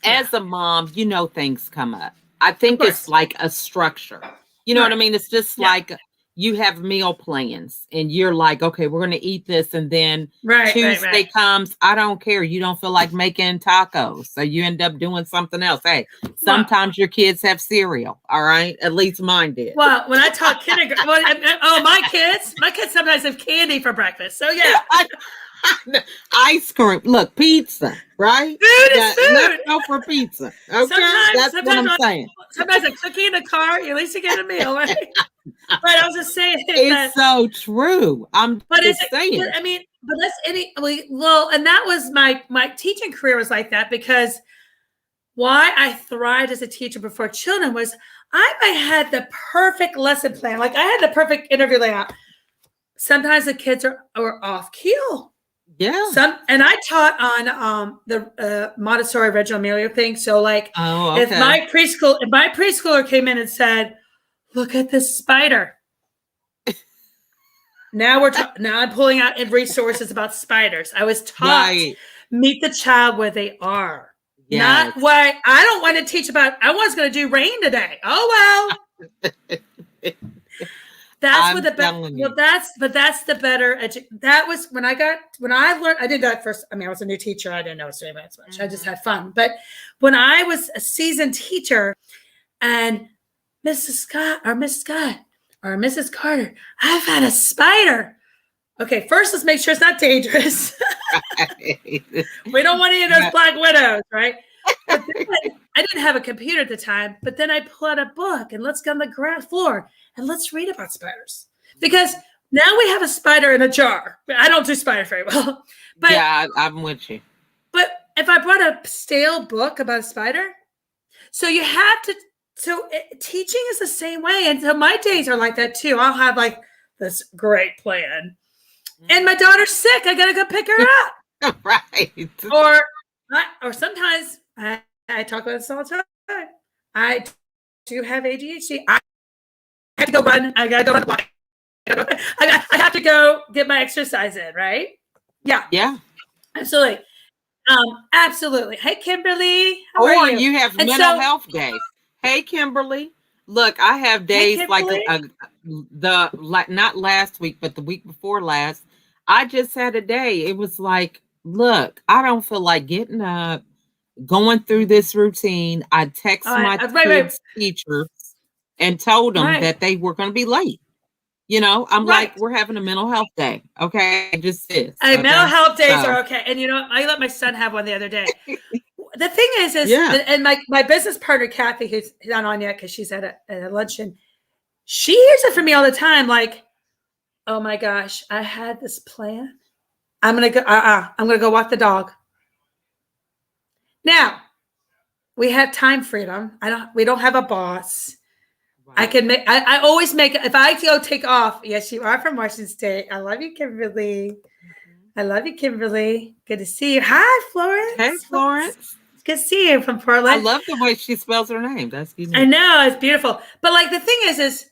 [SPEAKER 2] As a mom, things come up. I think it's like a structure. You know what I mean? It's just like you have meal plans and you're like, okay, we're going to eat this. And then Tuesday comes, I don't care. You don't feel like making tacos. So you end up doing something else. Hey, sometimes your kids have cereal. All right. At least mine did.
[SPEAKER 1] Well, when I taught kindergarten, my kids sometimes have candy for breakfast. So yeah.
[SPEAKER 2] Ice cream. Look, pizza, right?
[SPEAKER 1] Food is food.
[SPEAKER 2] Let's go for pizza. Okay. That's what I'm saying.
[SPEAKER 1] Sometimes a cookie in the car, at least you get a meal, right? But I was just saying
[SPEAKER 2] it's so true. I'm just saying.
[SPEAKER 1] But that's and that was my teaching career was like that, because why I thrived as a teacher before children was I had the perfect lesson plan. Like I had the perfect interview layout. Sometimes the kids are off keel.
[SPEAKER 2] Yeah.
[SPEAKER 1] And I taught on the Montessori Reggio Emilia thing. So like if my preschooler came in and said, look at this spider. Now I'm pulling out resources about spiders. I was taught meet the child where they are. Yes. Not why I don't want to teach about I was going to do rain today. Oh well. That's the better that was when I learned. I did that first. I mean, I was a new teacher. I didn't know so much. Mm-hmm. I just had fun. But when I was a seasoned teacher and Mrs. Scott or Mrs. Carter, I've had a spider. Okay, first let's make sure it's not dangerous. We don't want any of those black widows, right? But I didn't have a computer at the time, but then I pull out a book and let's go on the ground floor and let's read about spiders. Because now we have a spider in a jar. I don't do spiders very well. But
[SPEAKER 2] yeah, I'm with you.
[SPEAKER 1] But if I brought a stale book about a spider, so you have to, teaching is the same way. And so my days are like that too. I'll have like this great plan. And my daughter's sick. I got to go pick her up.
[SPEAKER 2] Right.
[SPEAKER 1] Or sometimes I talk about this all the time. I do have ADHD. I have to go run. I got to go run. I have to go get my exercise in, right? Yeah.
[SPEAKER 2] Yeah.
[SPEAKER 1] Absolutely. Absolutely. Hey, Kimberly. How are you?
[SPEAKER 2] You have mental health days. Hey, Kimberly. Look, I have days like not last week, but the week before last. I just had a day. It was like, look, I don't feel like getting up, going through this routine. I text my kids' teachers and told them that they were going to be late. I'm like, we're having a mental health day. Okay. Just this.
[SPEAKER 1] Mental health days are okay. And I let my son have one the other day. The thing is and my business partner, Kathy, who's not on yet because she's at a luncheon, she hears it from me all the time. Like, oh my gosh, I had this plan. I'm going to go, I'm going to go walk the dog. Now we have time freedom. We don't have a boss. Right. I always make, if I go take off, yes, you are from Washington State. I love you, Kimberly. Mm-hmm. I love you, Kimberly. Good to see you. Hi, Florence.
[SPEAKER 2] Hey, Florence.
[SPEAKER 1] Good to see you from Portland.
[SPEAKER 2] I love the way she spells her name. That's unique.
[SPEAKER 1] I know, it's beautiful. But like the thing is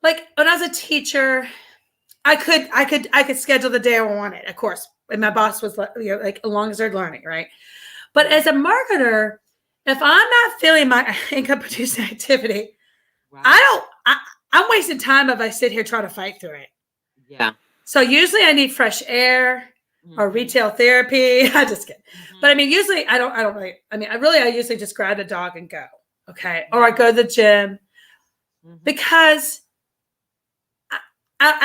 [SPEAKER 1] like when I was a teacher, I could schedule the day I wanted, of course. And my boss was like as long as they're learning, right? But as a marketer, if I'm not feeling my income producing activity, right. I'm wasting time if I sit here trying to fight through it.
[SPEAKER 2] Yeah.
[SPEAKER 1] So usually I need fresh air or retail therapy. I just kidding. Mm-hmm. But I mean, usually I don't really, I usually just grab a dog and go. Okay. Or I go to the gym because but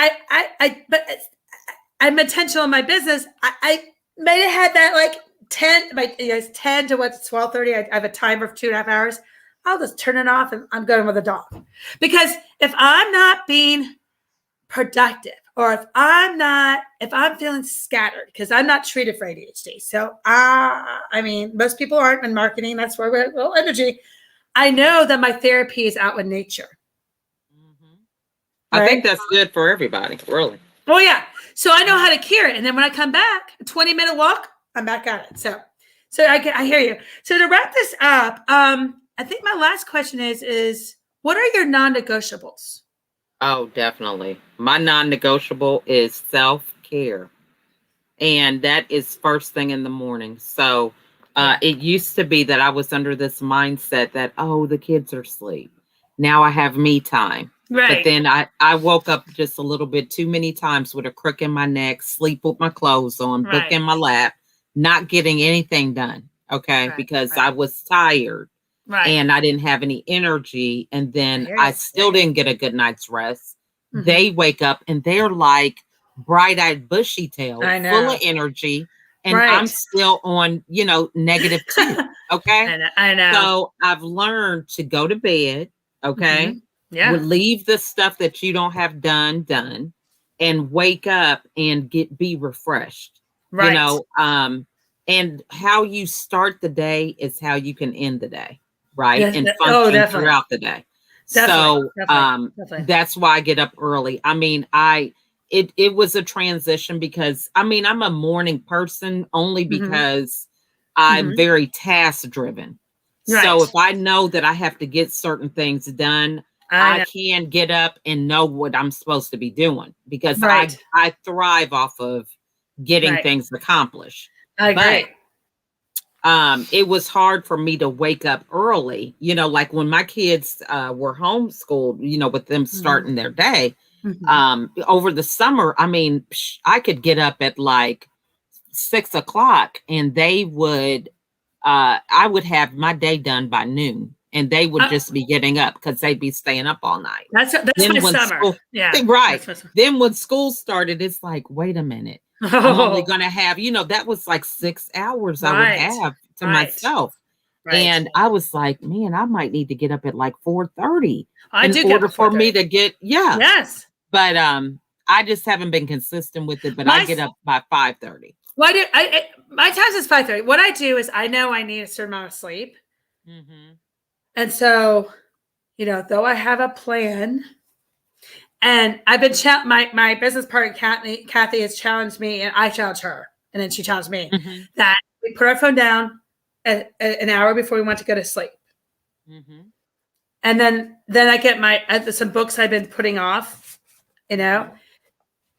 [SPEAKER 1] I'm intentional in my business. I may have had that like 10 to 12:30. I have a timer of 2.5 hours. I'll just turn it off and I'm going with a dog. Because if I'm not being productive or if I'm feeling scattered, because I'm not treated for ADHD. So I mean, most people aren't in marketing. That's where we're low energy. I know that my therapy is out with nature.
[SPEAKER 2] I think that's good for everybody, really.
[SPEAKER 1] Oh yeah. So I know how to cure it. And then when I come back, a 20-minute walk, I'm back at it. So I hear you. So to wrap this up, I think my last question is what are your non-negotiables?
[SPEAKER 2] Oh, definitely. My non-negotiable is self-care. And that is first thing in the morning. So it used to be that I was under this mindset that, oh, the kids are asleep. Now I have me time.
[SPEAKER 1] Right.
[SPEAKER 2] But then I woke up just a little bit too many times with a crook in my neck, sleep with my clothes on, book in my lap, not getting anything done. Okay. Because I was tired and I didn't have any energy. And then I still didn't get a good night's rest. Mm-hmm. They wake up and they're like bright-eyed, bushy-tailed, full of energy. And I'm still on, -2. Okay.
[SPEAKER 1] I know.
[SPEAKER 2] So I've learned to go to bed. Okay. Mm-hmm. Yeah. Leave the stuff that you don't have done, and wake up and be refreshed. Right. And how you start the day is how you can end the day. Right. Yes, and function throughout the day. Definitely, so that's why I get up early. I mean, it was a transition because I'm a morning person only because I'm very task driven. Right. So if I know that I have to get certain things done, I can get up and know what I'm supposed to be doing because I thrive off of getting things accomplished.
[SPEAKER 1] I agree.
[SPEAKER 2] But it was hard for me to wake up early, like when my kids were homeschooled, with them starting their day over the summer. I could get up at like 6 o'clock and they would, I would have my day done by noon. And they would just be getting up because they'd be staying up all night.
[SPEAKER 1] That's my summer.
[SPEAKER 2] Right. Then when school started, it's like, wait a minute. I'm only going to have, that was like 6 hours I would have to myself. Right. And I was like, man, I might need to get up at like 4:30 in order for me to get, Yes. But I just haven't been consistent with it, but I get up by 5:30.
[SPEAKER 1] Why do my times is 5:30. What I do is I know I need a certain amount of sleep. Mm-hmm. And so, though I have a plan, and I've been my business partner, Kathy has challenged me, and I challenged her, and then she challenged me that we put our phone down an hour before we want to go to sleep. Mm-hmm. And then I get some books I've been putting off,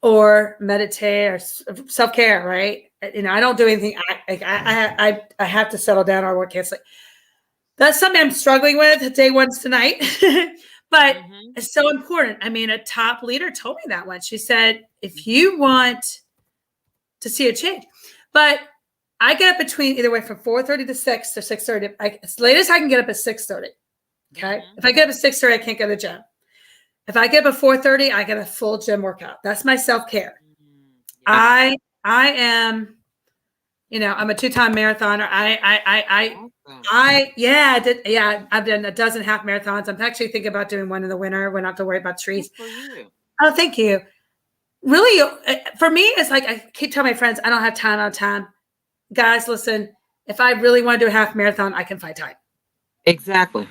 [SPEAKER 1] or meditate or self-care, right? I don't do anything. I have to settle down or I can't sleep. That's something I'm struggling with. Day one's tonight, but it's so important. A top leader told me that once. She said, if you want to see a change, but I get up between either way from 4:30 to 6 or 6:30. As late as I can get up at 6:30. Okay. If I get up at 6:30, I can't go to the gym. If I get up at 4:30, I get a full gym workout. That's my self-care. I am, I'm a 2-time marathoner. I've done a dozen half marathons. I'm actually thinking about doing one in the winter when I don't have to worry about trees. Oh, thank you. Really, for me, it's like I keep telling my friends, I don't have time. Guys, listen, if I really want to do a half marathon, I can find time.
[SPEAKER 2] Exactly.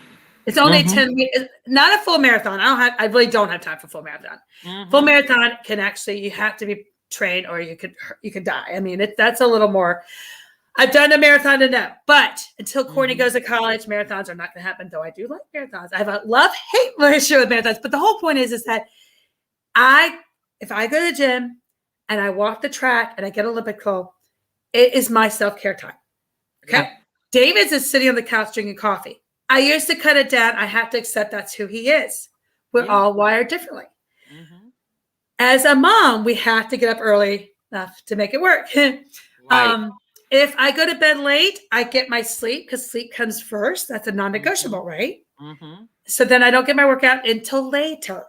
[SPEAKER 1] It's only 10 minutes, not a full marathon. I really don't have time for full marathon. Full marathon you have to be trained or you could die. That's a little more. I've done a marathon to know, but until Courtney goes to college, marathons are not going to happen. Though I do like marathons. I have a love-hate relationship with marathons. But the whole point is that if I go to the gym and I walk the track and I get elliptical, it is my self-care time. Okay. Yeah. David's is sitting on the couch drinking coffee. I used to cut it down. I have to accept that's who he is. We're all wired differently. As a mom, we have to get up early enough to make it work. Right. If I go to bed late, I get my sleep because sleep comes first. That's a non-negotiable, right? So then I don't get my workout until later.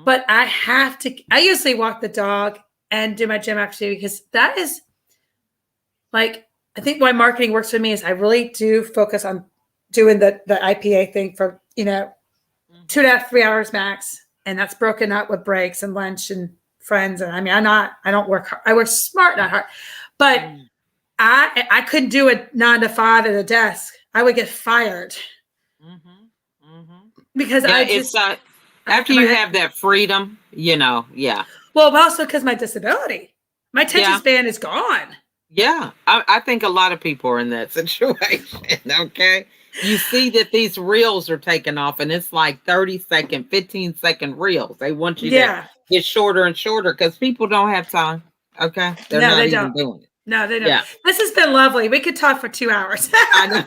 [SPEAKER 1] But I usually walk the dog and do my gym activity because that is I think why marketing works for me is I really do focus on doing the IPA thing for, 2.5, 3 hours max. And that's broken up with breaks and lunch and friends. And I mean, I don't work hard. I work smart, not hard. But I couldn't do a 9 to 5 at a desk. I would get fired because I just,
[SPEAKER 2] it's after you have that freedom, yeah.
[SPEAKER 1] Well, also because my disability, my attention span is gone.
[SPEAKER 2] Yeah, I think a lot of people are in that situation. Okay. You see that these reels are taking off and it's like 30-second, 15-second reels. They want you to get shorter and shorter because people don't have time. Okay. They're not even doing it.
[SPEAKER 1] No, they don't. Yeah. This has been lovely. We could talk for 2 hours. I know.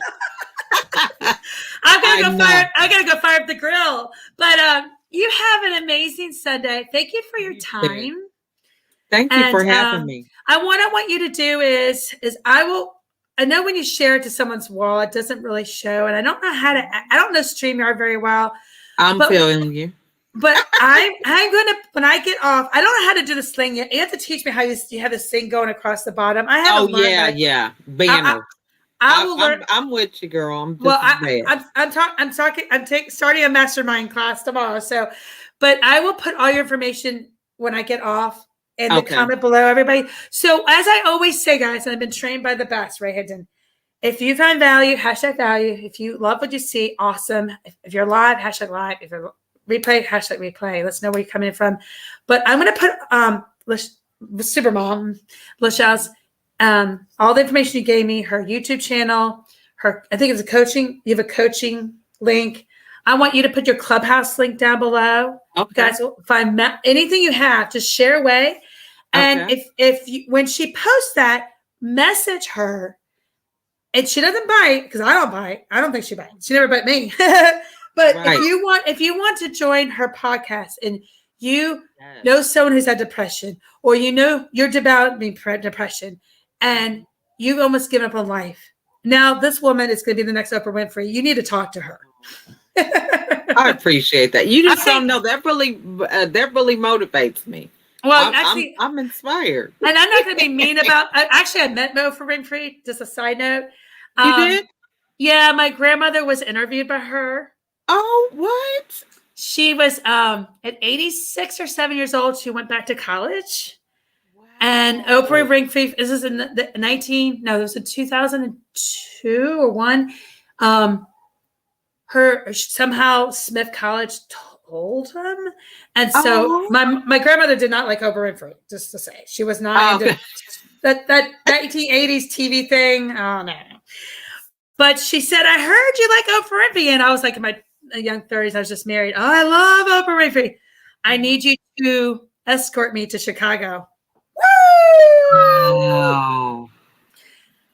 [SPEAKER 1] I gotta go fire up the grill. But you have an amazing Sunday. Thank you for your time.
[SPEAKER 2] Thank you for having me.
[SPEAKER 1] I want you to do is I know when you share it to someone's wall, it doesn't really show. And I don't know StreamYard very well.
[SPEAKER 2] I'm feeling you.
[SPEAKER 1] But I'm gonna, when I get off, I don't know how to do this thing yet. You have to teach me how you have this thing going across the bottom. I haven't learned that.
[SPEAKER 2] Yeah. Banner.
[SPEAKER 1] I will learn.
[SPEAKER 2] I'm with you, girl.
[SPEAKER 1] I'm starting a mastermind class tomorrow. So, but I will put all your information when I get off in the comment below, everybody. So as I always say, guys, and I've been trained by the best, Ray Hinton. If you find value, #value. If you love what you see, awesome. If you're live, #live. If you're replay, #replay. Let's know where you're coming from. But I'm going to put SuperMom, LaChelle's, all the information you gave me, her YouTube channel, I think it's you have a coaching link. I want you to put your Clubhouse link down below. Okay. Guys, find anything you have, just share away. And when she posts that, message her. And she doesn't bite because I don't bite. I don't think she bites. She never bite me. But if you want to join her podcast and you know someone who's had depression, or you're developing depression and you've almost given up on life, now this woman is going to be the next Oprah Winfrey. You need to talk to her.
[SPEAKER 2] I appreciate that. You just don't know that really motivates me.
[SPEAKER 1] Well,
[SPEAKER 2] I'm inspired.
[SPEAKER 1] And I'm not going to be mean about. I met Mo for Winfrey. Just a side note.
[SPEAKER 2] You did?
[SPEAKER 1] Yeah, my grandmother was interviewed by her.
[SPEAKER 2] Oh, what?
[SPEAKER 1] She was at 86 or 7 years old. She went back to college. Wow. And Oprah Winfrey, this is in this was 2002 or 1. Somehow Smith College told him. And so my grandmother did not like Oprah Winfrey, just to say. She was not into that 1980s TV thing. Oh, no. But she said, I heard you like Oprah Winfrey. And I was like in my young 30s, I was just married. Oh, I love Oprah Winfrey. I need you to escort me to Chicago. Woo!
[SPEAKER 2] Wow.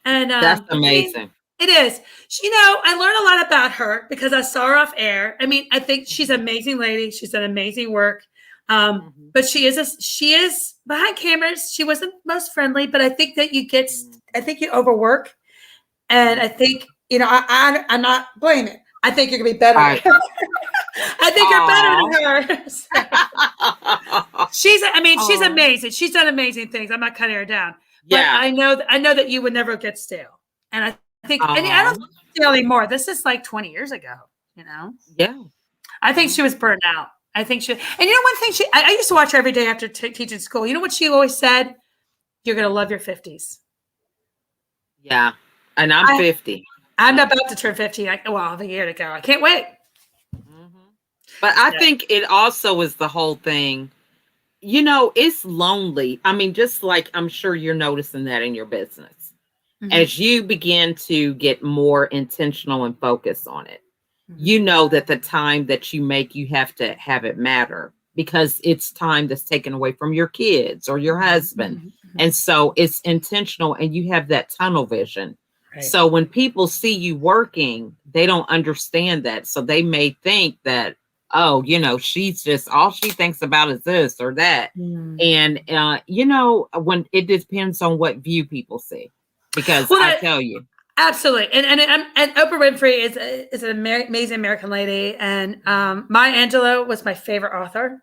[SPEAKER 1] And
[SPEAKER 2] that's amazing.
[SPEAKER 1] It is. I learned a lot about her because I saw her off air. I mean, I think she's an amazing lady. She's done amazing work. But she is behind cameras. She wasn't most friendly, but I think that I think you overwork. And I think, I'm not blaming. I think you're going to be better. I think you're better than her. She's amazing. She's done amazing things. I'm not cutting her down. But I know that you would never get stale. And I think, and I don't think stale anymore. This is like 20 years ago,
[SPEAKER 2] Yeah.
[SPEAKER 1] I think she was burned out. I think one thing I used to watch her every day after teaching school. You know what she always said? You're going to love your 50s.
[SPEAKER 2] Yeah. And I'm 50.
[SPEAKER 1] I'm about to turn 50. I have a year to go. I can't wait.
[SPEAKER 2] But I think it also is the whole thing. It's lonely. I mean, just like I'm sure you're noticing that in your business. As you begin to get more intentional and focus on it, you know that the time that you make, you have to have it matter because it's time that's taken away from your kids or your husband. And so it's intentional and you have that tunnel vision. Right. So when people see you working, they don't understand that. So they may think that, she's just, all she thinks about is this or that. And, when it depends on what view people see, because I tell you.
[SPEAKER 1] Absolutely. And Oprah Winfrey is an amazing American lady. And Maya Angelou was my favorite author.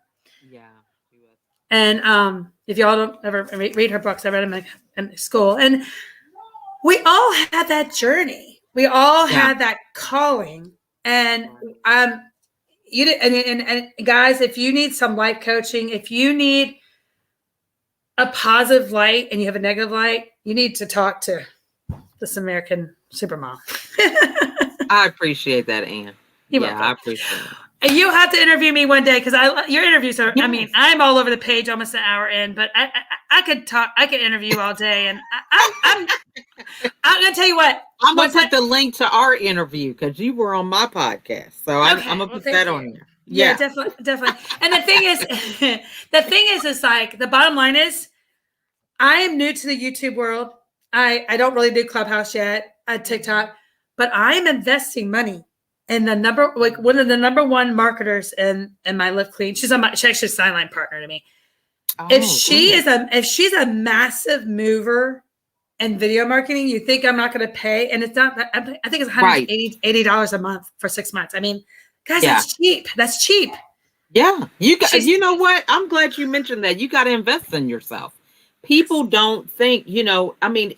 [SPEAKER 2] Yeah. She was.
[SPEAKER 1] And if y'all don't ever read her books, I read them in school. And we all had that journey. We all had that calling. And you did, and guys, if you need some life coaching, if you need a positive light and you have a negative light, you need to talk to this American Supermom.
[SPEAKER 2] I appreciate that, Ann. I appreciate it.
[SPEAKER 1] And you have to interview me one day because your interviews are.
[SPEAKER 2] Yes.
[SPEAKER 1] I mean, I'm all over the page, almost an hour in, but I could talk. I could interview you all day, and I'm gonna tell you what.
[SPEAKER 2] I'm gonna put the link to our interview because you were on my podcast, so I'm gonna put that on there.
[SPEAKER 1] Yeah, definitely. And the thing is like the bottom line is, I am new to the YouTube world. I don't really do Clubhouse yet, TikTok, but I'm investing money. And one of the number one marketers in my Live Clean, she's actually a sideline partner to me. Oh, if she's a massive mover in video marketing, you think I'm not going to pay? And it's not. I think it's $180 a month for 6 months. I mean, guys, that's cheap. That's cheap.
[SPEAKER 2] Yeah, you know what? I'm glad you mentioned that. You got to invest in yourself. People don't think, I mean,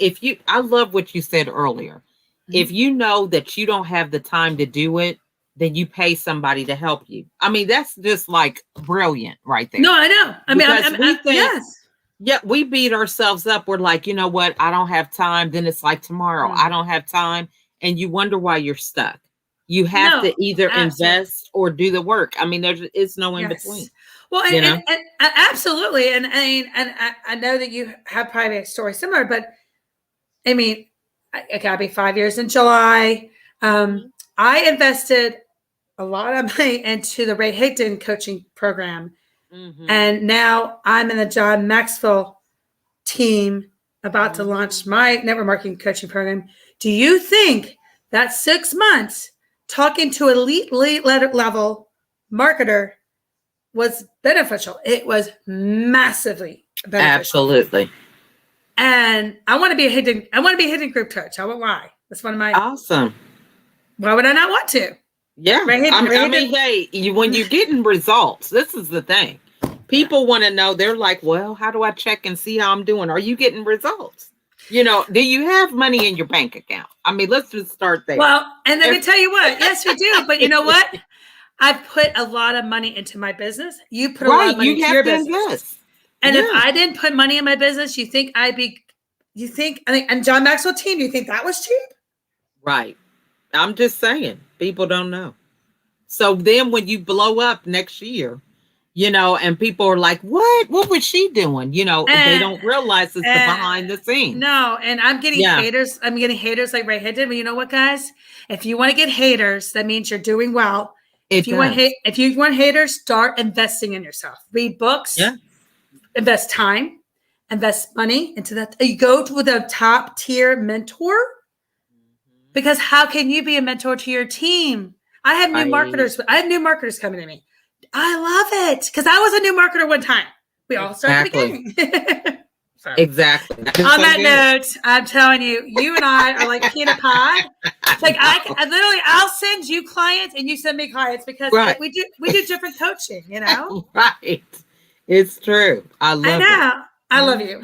[SPEAKER 2] I love what you said earlier. If you know that you don't have the time to do it, then you pay somebody to help you. I mean, that's just like brilliant right there.
[SPEAKER 1] No, I know. I mean,
[SPEAKER 2] yes. We beat ourselves up. We're like, you know what? I don't have time. Then it's like tomorrow. I don't have time. And you wonder why you're stuck. You have to either invest or do the work. I mean, it's no in between.
[SPEAKER 1] Well, and absolutely. And I know that you have probably a story similar, but I mean, it got to be 5 years in July. I invested a lot of money into the Ray Higdon coaching program. And now I'm in the John Maxwell team about to launch my network marketing coaching program. Do you think that 6 months talking to elite level marketer was beneficial? It was massively beneficial.
[SPEAKER 2] Absolutely.
[SPEAKER 1] And I want to be a hidden group coach. I won't lie. That's one of my
[SPEAKER 2] awesome.
[SPEAKER 1] Why would I not want to?
[SPEAKER 2] Yeah. I mean, hey, when you're getting results, this is the thing. People want to know. They're like, well, how do I check and see how I'm doing? Are you getting results? Do you have money in your bank account? I mean, let's just start there.
[SPEAKER 1] Well, and let me tell you what. Yes, we do. But you know what? I put a lot of money into my business. You put a lot of money into your business. And if I didn't put money in my business, and John Maxwell team, you think that was cheap?
[SPEAKER 2] Right. I'm just saying, people don't know. So then when you blow up next year, and people are like, what was she doing? They don't realize it's the behind the scenes.
[SPEAKER 1] No. And I'm getting haters. I'm getting haters like Ray Higdon. But you know what, guys? If you want to get haters, that means you're doing well. If you want haters, start investing in yourself. Read books. Yeah. Invest time, invest money into that. You go to the top tier mentor, because how can you be a mentor to your team? I have new marketers. I have new marketers coming to me. I love it because I was a new marketer one time. We all started beginning.
[SPEAKER 2] Exactly.
[SPEAKER 1] On that note, I'm telling you, you and I are like peanut pie. It's like I'll send you clients and you send me clients because we do different coaching.
[SPEAKER 2] Right. It's true. I love it.
[SPEAKER 1] I love you.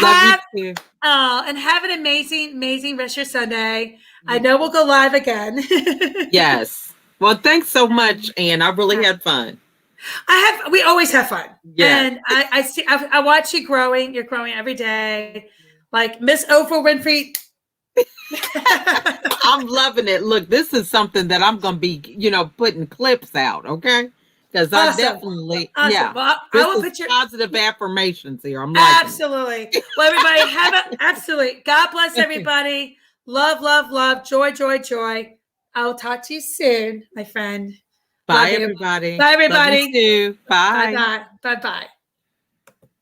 [SPEAKER 2] Love you too.
[SPEAKER 1] And have an amazing rest of your Sunday. I know we'll go live again.
[SPEAKER 2] Yes. Well, thanks so much, Ann. I really had fun.
[SPEAKER 1] We always have fun.
[SPEAKER 2] Yeah.
[SPEAKER 1] And I watch you growing. You're growing every day. Like Miss Oprah Winfrey.
[SPEAKER 2] I'm loving it. Look, this is something that I'm going to be, putting clips out. Okay. Because I definitely,
[SPEAKER 1] Well, I will put your
[SPEAKER 2] positive affirmations here. I'm
[SPEAKER 1] absolutely. Well, everybody, absolutely. God bless everybody. Love, joy. I will talk to you soon, my friend.
[SPEAKER 2] Bye, everybody.
[SPEAKER 1] Bye, everybody.
[SPEAKER 2] Love you too. Bye.
[SPEAKER 1] Bye.